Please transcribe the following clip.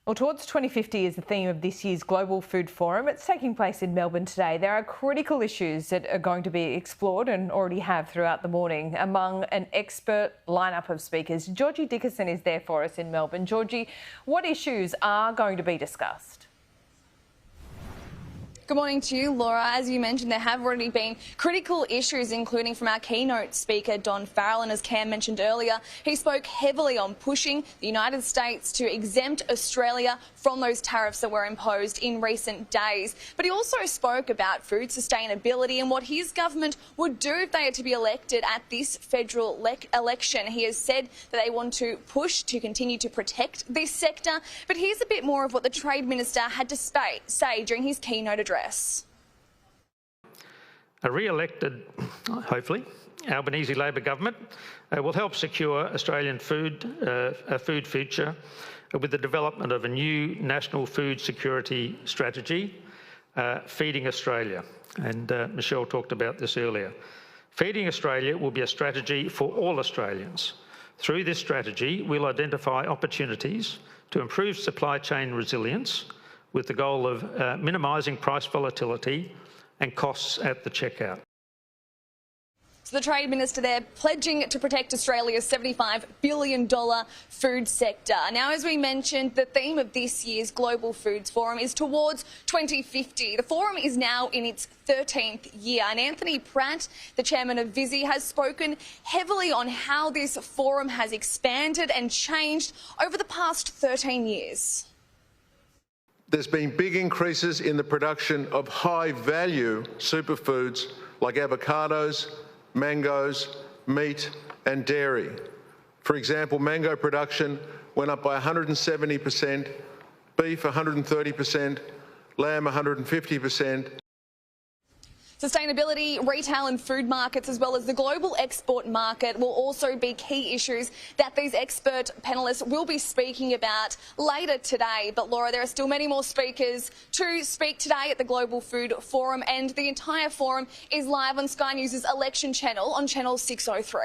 Well, Towards 2050 is the theme of this year's Global Food Forum. It's taking place in Melbourne today. There are critical issues that are going to be explored and already have throughout the morning. Among an expert lineup of speakers, Georgie Dickerson is there for us in Melbourne. Georgie, what issues are going to be discussed? Good morning to you, Laura. As you mentioned, there have already been critical issues, including from our keynote speaker, Don Farell. And as Cam mentioned earlier, he spoke heavily on pushing the United States to exempt Australia from those tariffs that were imposed in recent days. But he also spoke about food sustainability and what his government would do if they are to be elected at this federal election. He has said that they want to push to continue to protect this sector. But here's a bit more of what the Trade Minister had to say during his keynote address. A re-elected, hopefully, Albanese Labor government will help secure Australian a food future with the development of a new national food security strategy, Feeding Australia. And Michelle talked about this earlier. Feeding Australia will be a strategy for all Australians. Through this strategy, we'll identify opportunities to improve supply chain resilience with the goal of minimising price volatility and costs at the checkout. So the Trade Minister there pledging to protect Australia's $75 billion food sector. Now, as we mentioned, the theme of this year's Global Foods Forum is Towards 2050. The forum is now in its 13th year, and Anthony Pratt, the chairman of Visy, has spoken heavily on how this forum has expanded and changed over the past 13 years. There's been big increases in the production of high-value superfoods like avocados, mangoes, meat and dairy. For example, mango production went up by 170%, beef 130%, lamb 150%. Sustainability, retail and food markets, as well as the global export market, will also be key issues that these expert panellists will be speaking about later today. But Laura, there are still many more speakers to speak today at the Global Food Forum, and the entire forum is live on Sky News' election channel on channel 603.